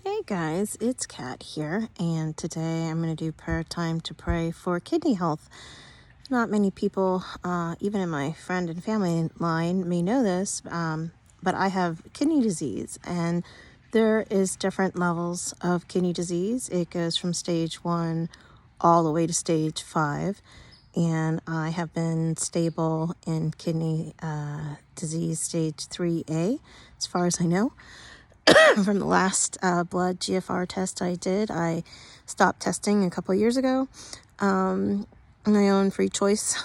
Hey guys, it's Kat here, and today I'm going to do prayer time to pray for kidney health. Not many people, even in my friend and family line, may know this, but I have kidney disease, and there is different levels of kidney disease. It goes from stage 1 all the way to stage 5, and I have been stable in kidney disease stage 3A, as far as I know. From the last blood GFR test I did. I stopped testing a couple of years ago. My own free choice,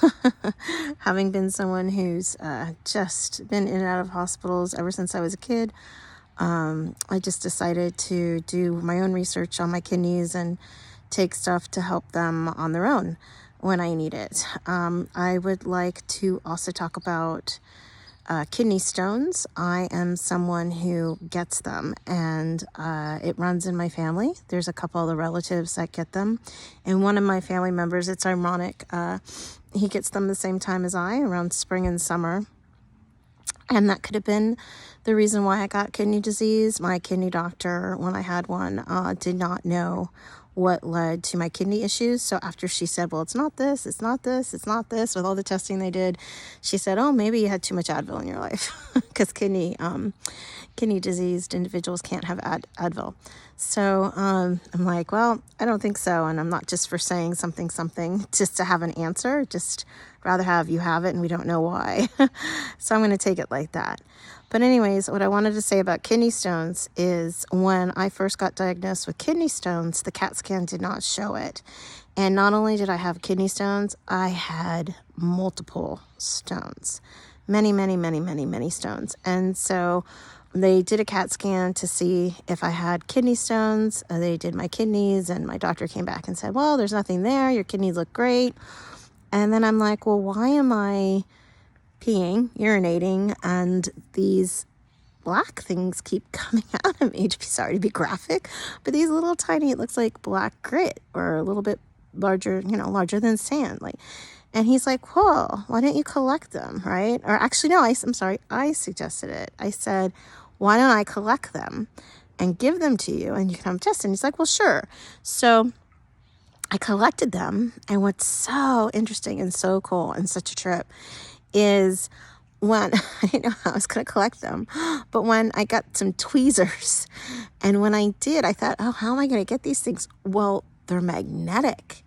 having been someone who's just been in and out of hospitals ever since I was a kid. I just decided to do my own research on my kidneys and take stuff to help them on their own when I need it. I would like to also talk about kidney stones. I am someone who gets them, and it runs in my family. There's a couple of the relatives that get them, and one of my family members, it's ironic, he gets them the same time as I, around spring and summer. And that could have been the reason why I got kidney disease. My kidney doctor, when I had one, did not know what led to my kidney issues. So after she said, well, it's not this, it's not this, it's not this, with all the testing they did, she said, oh, maybe you had too much Advil in your life, because kidney diseased individuals can't have Advil. So I'm like, well, I don't think so. And I'm not just for saying something just to have an answer, just rather have you have it and we don't know why. So I'm going to take it like that. But anyways, what I wanted to say about kidney stones is when I first got diagnosed with kidney stones, the CAT scan did not show it. And not only did I have kidney stones, I had multiple stones, many stones. And so they did a CAT scan to see if I had kidney stones. They did my kidneys, and my doctor came back and said, well, there's nothing there. Your kidneys look great. And then I'm like, well, why am I peeing, urinating, and these black things keep coming out of me? Sorry to be graphic, but these little tiny, it looks like black grit, or a little bit larger, larger than sand. And he's like, whoa, why don't you collect them, right? Or actually, no, I'm sorry, I suggested it. I said, why don't I collect them and give them to you and you can have them tested? And he's like, well, sure. So I collected them, and what's so interesting and so cool and such a trip is when I didn't know how I was going to collect them, but when I got some tweezers, and when I did, I thought, oh, how am I going to get these things? Well, they're magnetic.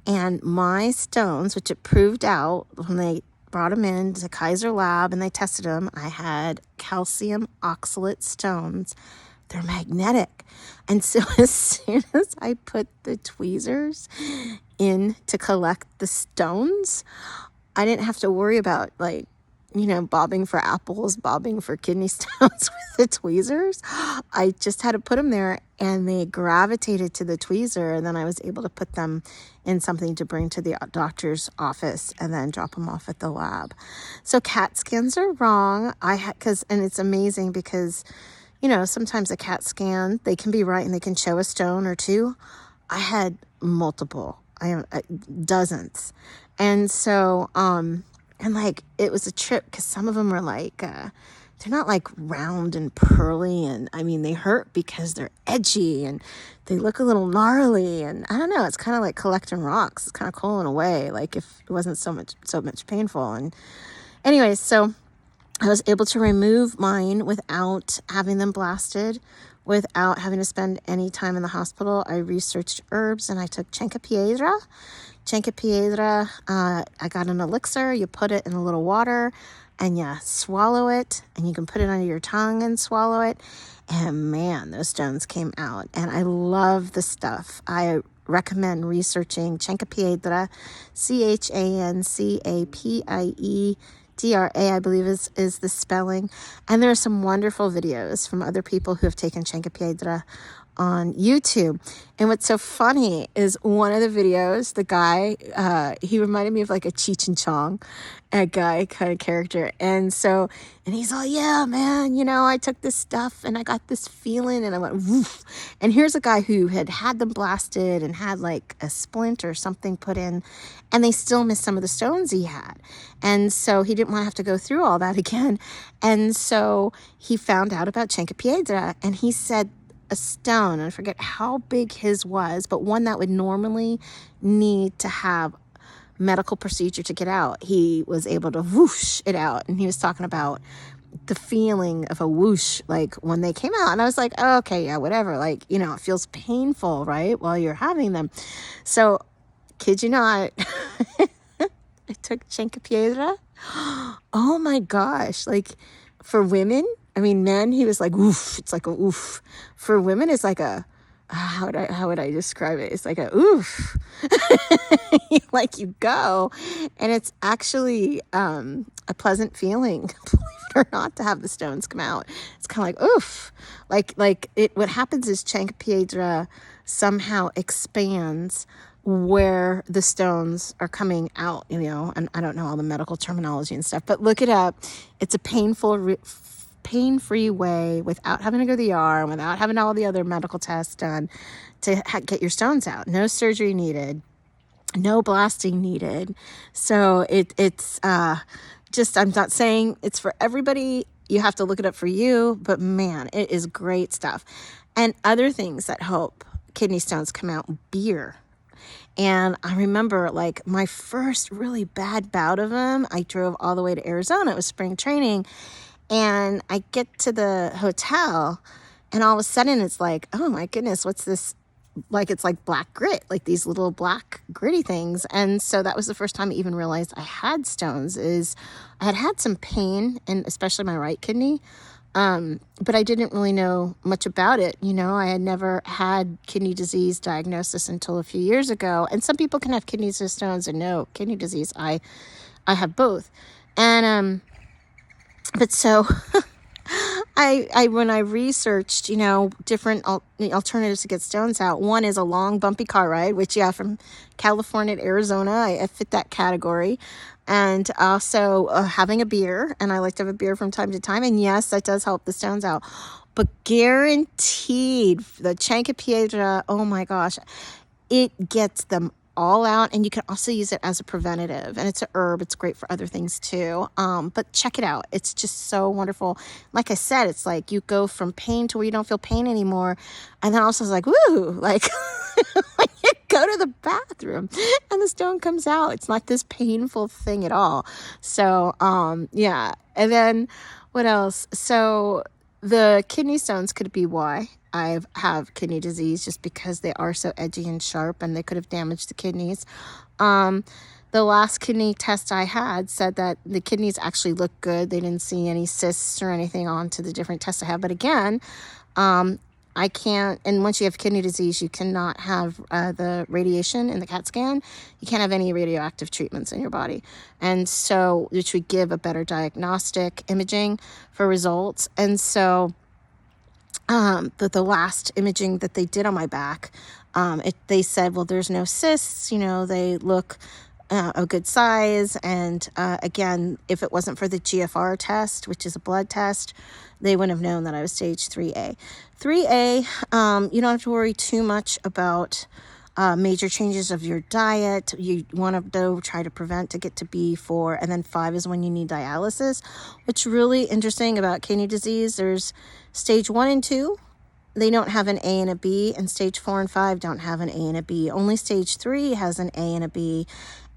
And my stones, which it proved out when they brought them in to Kaiser Lab and they tested them, I had calcium oxalate stones. They're magnetic. And so as soon as I put the tweezers in to collect the stones, I didn't have to worry about bobbing for apples, bobbing for kidney stones with the tweezers. I just had to put them there, and they gravitated to the tweezer, and then I was able to put them in something to bring to the doctor's office and then drop them off at the lab. So CAT scans are wrong. And it's amazing because sometimes a CAT scan, they can be right and they can show a stone or two. I had multiple. I have dozens. And so, it was a trip because some of them were they're not round and pearly. And I mean, they hurt because they're edgy and they look a little gnarly. And I don't know, it's kind of like collecting rocks. It's kind of cool in a way, if it wasn't so much painful. And anyways, so I was able to remove mine without having them blasted, without having to spend any time in the hospital. I researched herbs and I took Chancropiedra. I got an elixir. You put it in a little water and you swallow it, and you can put it under your tongue and swallow it. And man, those stones came out. And I love the stuff. I recommend researching Chancropiedra, Chancapie. I believe is the spelling. And there are some wonderful videos from other people who have taken Chancropiedra on YouTube. And what's so funny is one of the videos, the guy, he reminded me of a Cheech and Chong, a guy kind of character. And he's all, yeah, man, I took this stuff and I got this feeling, and I went, woof. And here's a guy who had them blasted and had a splint or something put in, and they still missed some of the stones he had. And so he didn't want to have to go through all that again. And so he found out about Chancropiedra, and he said, a stone, and I forget how big his was, but one that would normally need to have medical procedure to get out. He was able to whoosh it out, and he was talking about the feeling of a whoosh, like when they came out. And I was like, oh, okay, yeah, whatever. Like, you know, it feels painful, right, while you're having them. So, kid you not, I took Chancapietra. Oh my gosh. Like, for women, I mean, men, he was like, oof. It's like a oof. For women, it's like a, how would I describe it? It's like a oof. Like, you go, and it's actually a pleasant feeling, believe it or not, to have the stones come out. It's kind of like oof. Like it. What happens is Chancapietra somehow expands where the stones are coming out, you know, and I don't know all the medical terminology and stuff, but look it up. It's a pain-free way, without having to go to the ER, without having all the other medical tests done, to get your stones out. No surgery needed, no blasting needed. So it's just, I'm not saying it's for everybody. You have to look it up for you, but man, it is great stuff. And other things that help kidney stones come out: beer. And I remember, like, my first really bad bout of them, I drove all the way to Arizona. It was spring training. And I get to the hotel, and all of a sudden it's like, oh my goodness, what's this? Like, it's like black grit, like these little black gritty things. And so that was the first time I even realized I had stones. Is I had some pain, and especially my right kidney. But I didn't really know much about it. You know, I had never had kidney disease diagnosis until a few years ago. And some people can have kidney stones and no kidney disease. I have both. And, but so I when I researched, you know, different alternatives to get stones out, one is a long bumpy car ride, which, yeah, from California to Arizona, I fit that category. And also having a beer, and I like to have a beer from time to time, and yes, that does help the stones out. But guaranteed, the Chancapietra, oh my gosh, it gets them all out. And you can also use it as a preventative, and it's a herb. It's great for other things too. But check it out. It's just so wonderful. Like I said, it's like you go from pain to where you don't feel pain anymore. And then also it's like, woo, like when you go to the bathroom and the stone comes out, it's not this painful thing at all. So, yeah. And then what else? So the kidney stones could be why I have kidney disease, just because they are so edgy and sharp, and they could have damaged the kidneys. The last kidney test I had said that the kidneys actually look good. They didn't see any cysts or anything onto the different tests I have. But again, I can't, and once you have kidney disease, you cannot have the radiation in the CAT scan. You can't have any radioactive treatments in your body. And so, which would give a better diagnostic imaging for results. And so, the last imaging that they did on my back, they said, well, there's no cysts, you know, they look a good size. And again, if it wasn't for the GFR test, which is a blood test, they wouldn't have known that I was stage 3A. 3A, you don't have to worry too much about major changes of your diet. You want to try to prevent to get to B4, and then 5 is when you need dialysis. What's really interesting about kidney disease, there's stage 1 and 2. They don't have an A and a B, and stage 4 and 5 don't have an A and a B. Only stage 3 has an A and a B.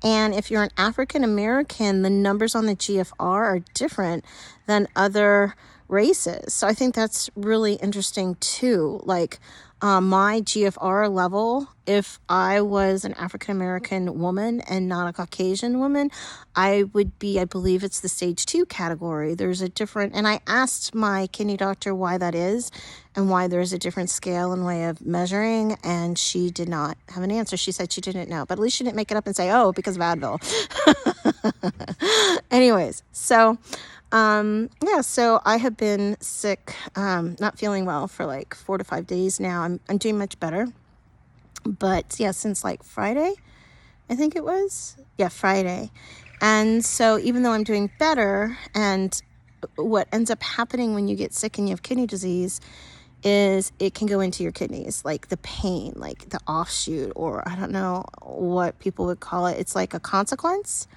And if you're an African American, the numbers on the GFR are different than other races. So I think that's really interesting too. Like my GFR level, if I was an African American woman and not a Caucasian woman, I would be, I believe it's the stage 2 category. There's a different, and I asked my kidney doctor why that is and why there's a different scale and way of measuring, and she did not have an answer. She said she didn't know, but at least she didn't make it up and say, oh, because of Advil. Anyways, so yeah, so I have been sick, not feeling well for like 4 to 5 days now. I'm doing much better, but yeah, since like Friday, I think it was, yeah, Friday. And so even though I'm doing better, and what ends up happening when you get sick and you have kidney disease is it can go into your kidneys, like the pain, like the offshoot, or I don't know what people would call it. It's like a consequence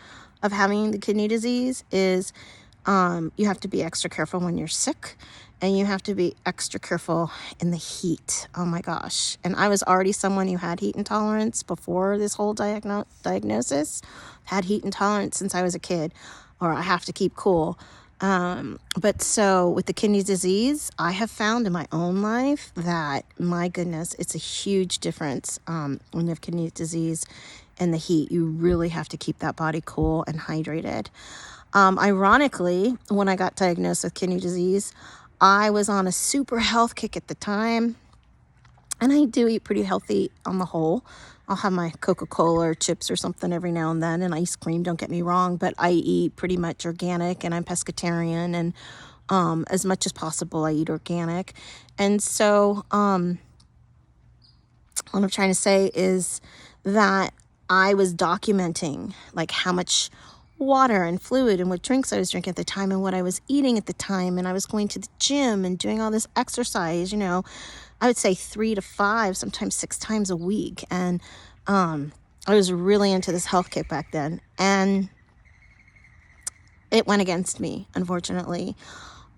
of having the kidney disease is you have to be extra careful when you're sick. and you have to be extra careful in the heat. Oh my gosh. And I was already someone who had heat intolerance before this whole diagnosis. Had heat intolerance since I was a kid, or I have to keep cool. But so with the kidney disease, I have found in my own life that, my goodness, it's a huge difference when you have kidney disease and the heat. You really have to keep that body cool and hydrated. Ironically, when I got diagnosed with kidney disease, I was on a super health kick at the time, and I do eat pretty healthy on the whole. I'll have my Coca-Cola or chips or something every now and then, and ice cream, don't get me wrong, but I eat pretty much organic, and I'm pescatarian, and as much as possible I eat organic. And so what I'm trying to say is that I was documenting like how much water and fluid and what drinks I was drinking at the time and what I was eating at the time. And I was going to the gym and doing all this exercise, I would say 3 to 5, sometimes 6 times a week. And I was really into this health kit back then. And it went against me, unfortunately.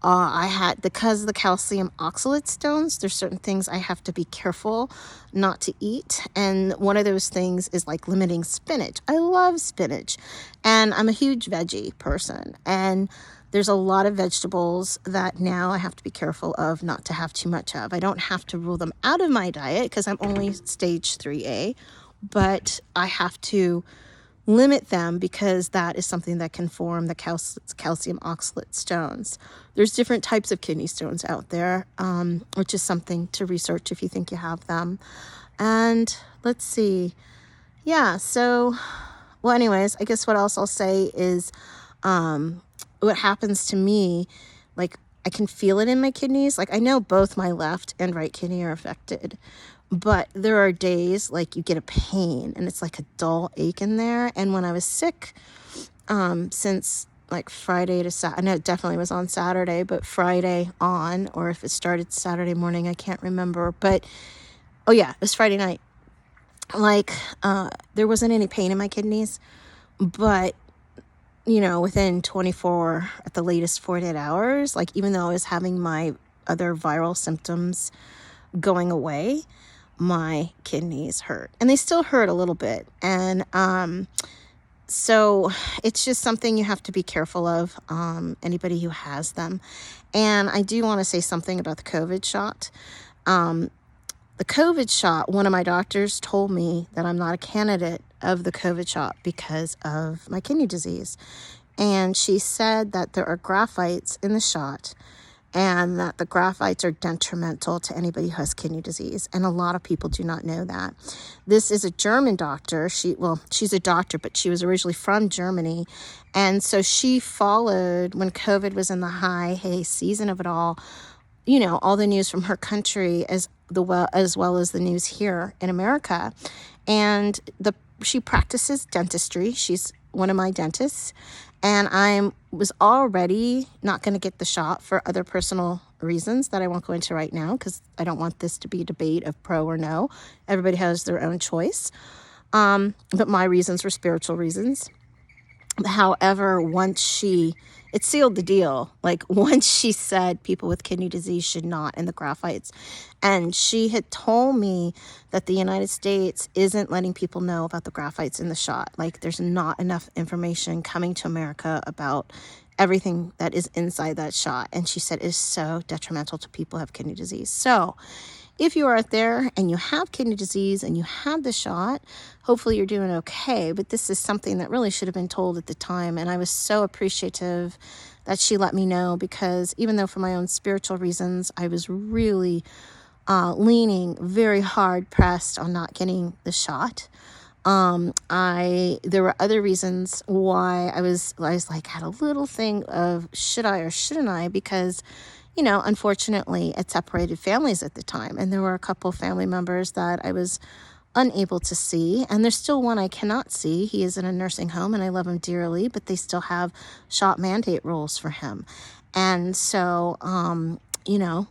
Because of the calcium oxalate stones, there's certain things I have to be careful not to eat. And one of those things is like limiting spinach. I love spinach, and I'm a huge veggie person. And there's a lot of vegetables that now I have to be careful of not to have too much of. I don't have to rule them out of my diet because I'm only stage 3A, but I have to limit them because that is something that can form the calcium oxalate stones. There's different types of kidney stones out there, which is something to research if you think you have them. And let's see. Yeah, so, well, anyways, I guess what else I'll say is what happens to me, like I can feel it in my kidneys. Like I know both my left and right kidney are affected. But there are days like you get a pain and it's like a dull ache in there. And when I was sick, since like Friday to Saturday, I know it definitely was on Saturday, but Friday on, or if it started Saturday morning, I can't remember. But, oh yeah, it was Friday night. Like, there wasn't any pain in my kidneys, but within 24, at the latest 48 hours, like even though I was having my other viral symptoms going away, my kidneys hurt, and they still hurt a little bit. And so it's just something you have to be careful of, anybody who has them. And I do want to say something about the COVID shot. The COVID shot, one of my doctors told me that I'm not a candidate of the COVID shot because of my kidney disease. And she said that there are graphites in the shot, and that the graphites are detrimental to anybody who has kidney disease. And a lot of people do not know that. This is a German doctor. She's a doctor, but she was originally from Germany. And so she followed when COVID was in the high season of it all the news from her country as well as the news here in America. And she practices dentistry. She's one of my dentists. And I was already not going to get the shot for other personal reasons that I won't go into right now because I don't want this to be a debate of pro or no. Everybody has their own choice. But my reasons were spiritual reasons. However, it sealed the deal. Like once she said people with kidney disease should not, and the graphites. And she had told me that the United States isn't letting people know about the graphites in the shot. Like there's not enough information coming to America about everything that is inside that shot. And she said it is so detrimental to people who have kidney disease. So if you are out there and you have kidney disease and you had the shot, hopefully you're doing okay. But this is something that really should have been told at the time. And I was so appreciative that she let me know, because even though for my own spiritual reasons, I was really leaning very hard pressed on not getting the shot. There were other reasons why I was like, had a little thing of should I or shouldn't I, because unfortunately, it separated families at the time. And there were a couple family members that I was unable to see. And there's still one I cannot see. He is in a nursing home and I love him dearly, but they still have shot mandate rules for him. And so,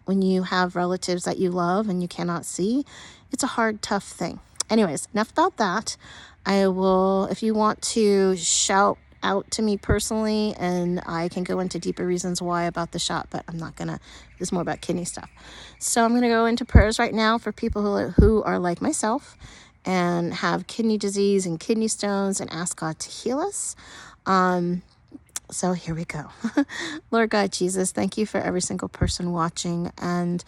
when you have relatives that you love and you cannot see, it's a hard, tough thing. Anyways, enough about that. I will, if you want to shout out to me personally, and I can go into deeper reasons why about the shot, but I'm not gonna. There's more about kidney stuff. So I'm gonna go into prayers right now for people who are like myself and have kidney disease and kidney stones, and ask God to heal us. So here we go. Lord God Jesus, thank you for every single person watching. And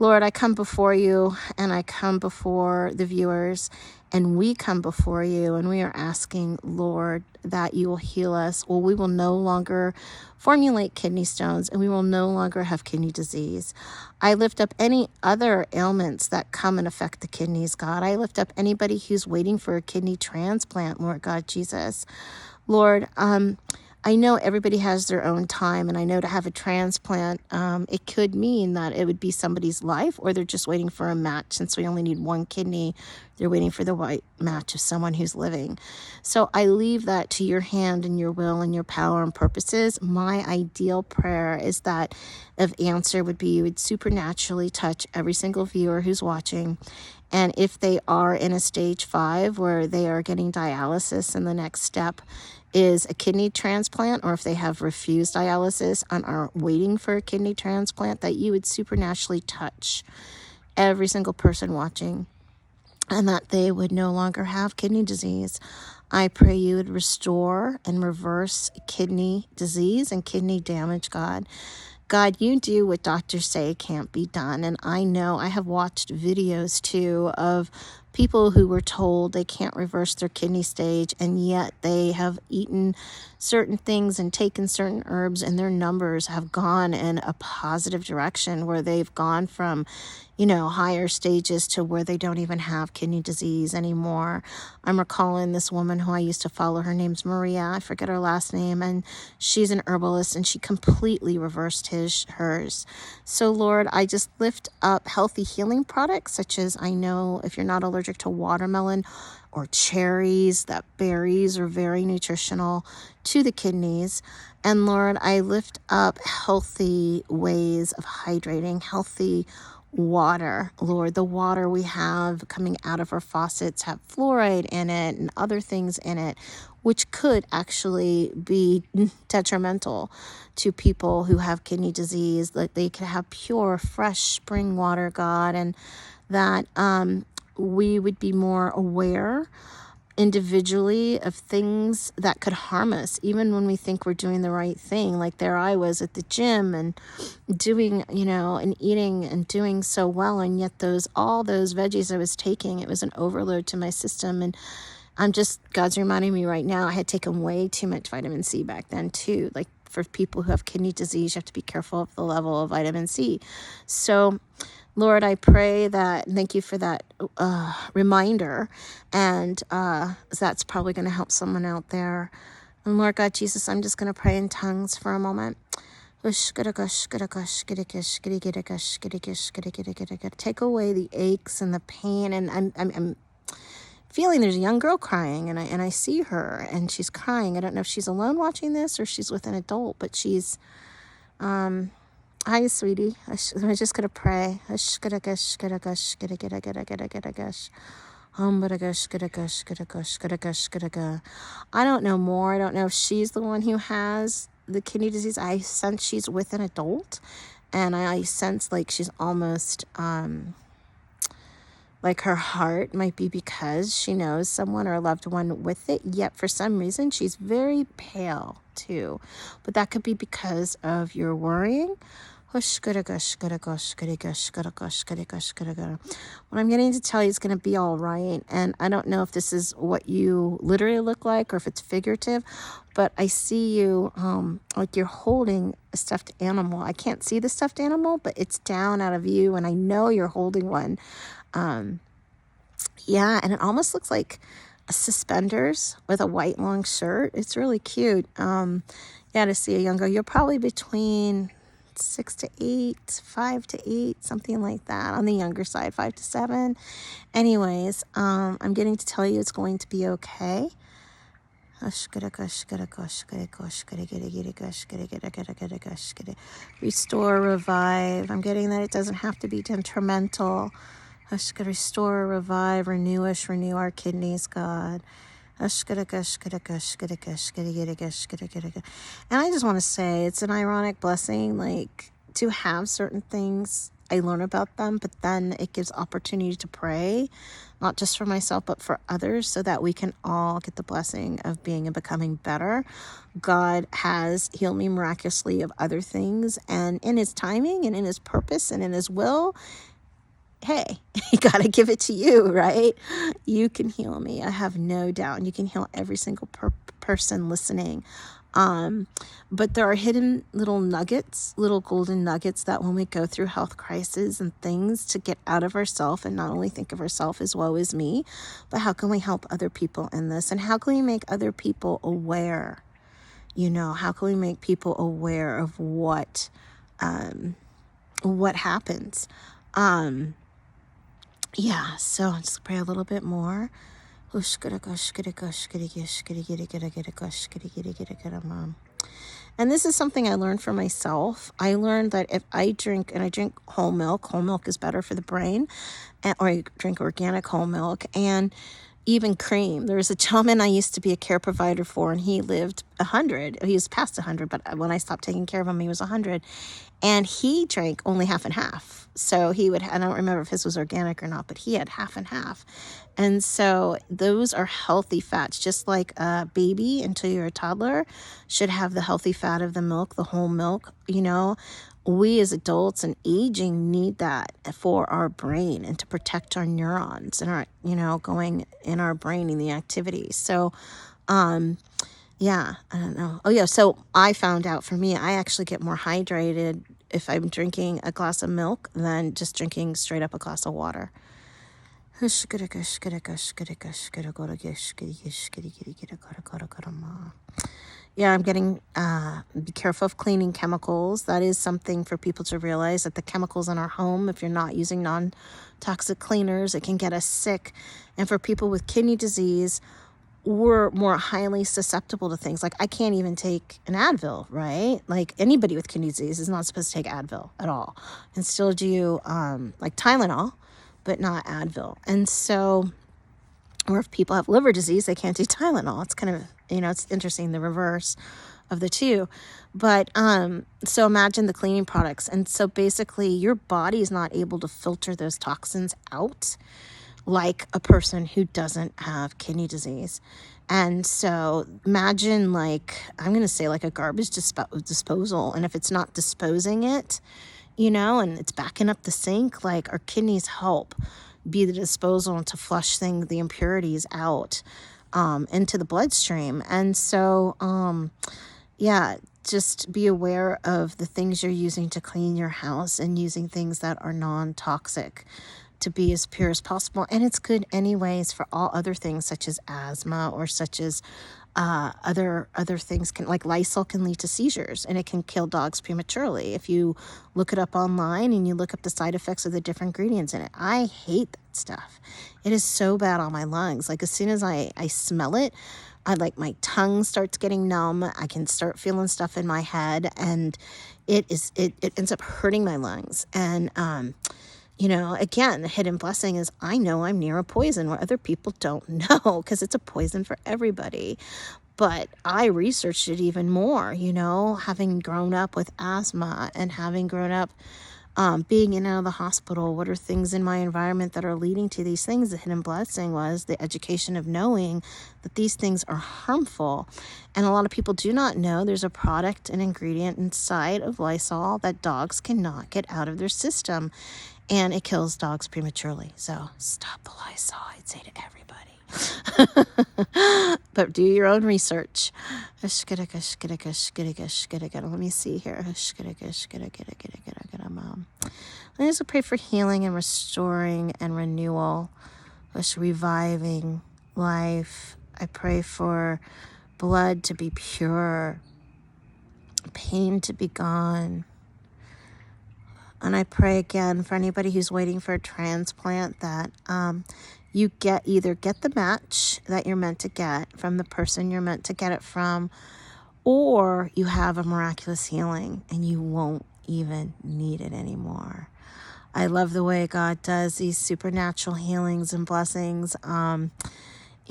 Lord, I come before you, and I come before the viewers, and we come before you, and we are asking, Lord, that you will heal us. Well, we will no longer formulate kidney stones, and we will no longer have kidney disease. I lift up any other ailments that come and affect the kidneys, God. I lift up anybody who's waiting for a kidney transplant, Lord God Jesus. Lord, I know everybody has their own time, and I know to have a transplant, it could mean that it would be somebody's life, or they're just waiting for a match. Since we only need one kidney, they're waiting for the right match of someone who's living. So I leave that to your hand and your will and your power and purposes. My ideal prayer is that of answer would be you would supernaturally touch every single viewer who's watching. And if they are in a stage 5 where they are getting dialysis, and the next step is a kidney transplant, or if they have refused dialysis and are waiting for a kidney transplant, that you would supernaturally touch every single person watching, and that they would no longer have kidney disease. I pray you would restore and reverse kidney disease and kidney damage, God. God, you do what doctors say can't be done. And I know I have watched videos too of people who were told they can't reverse their kidney stage, and yet they have eaten certain things and taken certain herbs, and their numbers have gone in a positive direction, where they've gone from, higher stages to where they don't even have kidney disease anymore. I'm recalling this woman who I used to follow. Her name's Maria. I forget her last name, and she's an herbalist, and she completely reversed hers. So Lord, I just lift up healthy healing products, such as, I know if you're not allergic to watermelon or cherries, that berries are very nutritional to the kidneys. And Lord, I lift up healthy ways of hydrating, healthy water. Lord, the water we have coming out of our faucets have fluoride in it and other things in it, which could actually be detrimental to people who have kidney disease. That they could have pure, fresh spring water, God, and that we would be more aware individually of things that could harm us, even when we think we're doing the right thing. Like there I was at the gym and doing, and eating and doing so well, and yet all those veggies I was taking, it was an overload to my system. And God's reminding me right now, I had taken way too much vitamin C back then too. Like for people who have kidney disease, you have to be careful of the level of vitamin C. So Lord, I pray that, thank you for that reminder, and that's probably going to help someone out there. And Lord God Jesus, I'm just going to pray in tongues for a moment. Take away the aches and the pain, and I'm feeling there's a young girl crying, and I see her, and she's crying. I don't know if she's alone watching this or she's with an adult, but she's hi, sweetie. I'm just going to pray. I don't know more. I don't know if she's the one who has the kidney disease. I sense she's with an adult, and I sense like she's almost like her heart might be because she knows someone or a loved one with it, yet for some reason she's very pale too. But that could be because of your worrying. What I'm getting to tell you is going to be all right. And I don't know if this is what you literally look like or if it's figurative, but I see you like you're holding a stuffed animal. I can't see the stuffed animal, but it's down out of you, and I know you're holding one. Yeah, and it almost looks like suspenders with a white long shirt. It's really cute. To see a young girl. You're probably between 6 to 8, 5 to 8, something like that. On the younger side, 5 to 7. Anyways, I'm getting to tell you it's going to be okay. Restore, revive. I'm getting that it doesn't have to be detrimental. Restore, revive, renew us, renew our kidneys, God. And I just want to say it's an ironic blessing, like to have certain things. I learn about them, but then it gives opportunity to pray, not just for myself, but for others, so that we can all get the blessing of being and becoming better. God has healed me miraculously of other things, and in his timing and in his purpose and in his will, hey, you got to give it to you, right? You can heal me. I have no doubt. And you can heal every single person listening. But there are hidden little nuggets, little golden nuggets that when we go through health crises and things, to get out of ourselves and not only think of ourselves as woe is me, but how can we help other people in this? And how can we make other people aware? How can we make people aware of what happens? Yeah, so I'll just pray a little bit more. And this is something I learned for myself. I learned that if I drink whole milk is better for the brain, or I drink organic whole milk, and even cream. There was a gentleman I used to be a care provider for, and he lived 100. He was past 100, but when I stopped taking care of him, he was 100. And he drank only half and half. So he would, I don't remember if his was organic or not, but he had half and half. And so those are healthy fats, just like a baby until you're a toddler should have the healthy fat of the milk, the whole milk. We as adults and aging need that for our brain and to protect our neurons and our, going in our brain in the activities. So, yeah, I don't know. Oh yeah. So I found out for me, I actually get more hydrated if I'm drinking a glass of milk than just drinking straight up a glass of water. Yeah, I'm getting, be careful of cleaning chemicals. That is something for people to realize, that the chemicals in our home, if you're not using non-toxic cleaners, it can get us sick. And for people with kidney disease, we're more highly susceptible to things. Like I can't even take an Advil, right? Like anybody with kidney disease is not supposed to take Advil at all, and still do like Tylenol, but not Advil. And so, or if people have liver disease, they can't do Tylenol. It's kind of, it's interesting, the reverse of the two. But so imagine the cleaning products. And so basically your body is not able to filter those toxins out like a person who doesn't have kidney disease. And so imagine, like, I'm going to say like a garbage disposal. And if it's not disposing it, and it's backing up the sink, like our kidneys help be the disposal and to flush the impurities out into the bloodstream. And so, yeah, just be aware of the things you're using to clean your house and using things that are non-toxic to be as pure as possible. And it's good anyways for all other things such as asthma or such as other things, like Lysol can lead to seizures, and it can kill dogs prematurely. If you look it up online and you look up the side effects of the different ingredients in it, I hate that stuff. It is so bad on my lungs. Like as soon as I smell it, my tongue starts getting numb. I can start feeling stuff in my head, and it ends up hurting my lungs. And again, the hidden blessing is I know I'm near a poison where other people don't know, because it's a poison for everybody. But I researched it even more, having grown up with asthma and having grown up being in and out of the hospital. What are things in my environment that are leading to these things? The hidden blessing was the education of knowing that these things are harmful. And a lot of people do not know there's a product, an ingredient inside of Lysol that dogs cannot get out of their system. And it kills dogs prematurely. So stop the Lysol, I'd say to everybody. But do your own research. Let me see here. I just pray for healing and restoring and renewal, reviving life. I pray for blood to be pure, pain to be gone. And I pray again for anybody who's waiting for a transplant that you get the match that you're meant to get from the person you're meant to get it from, or you have a miraculous healing and you won't even need it anymore. I love the way God does these supernatural healings and blessings.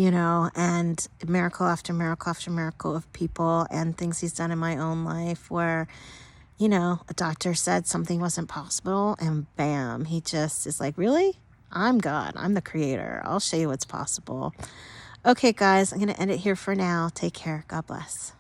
and miracle after miracle after miracle of people and things he's done in my own life where, a doctor said something wasn't possible and bam, he just is like, really? I'm God. I'm the creator. I'll show you what's possible. Okay, guys, I'm going to end it here for now. Take care. God bless.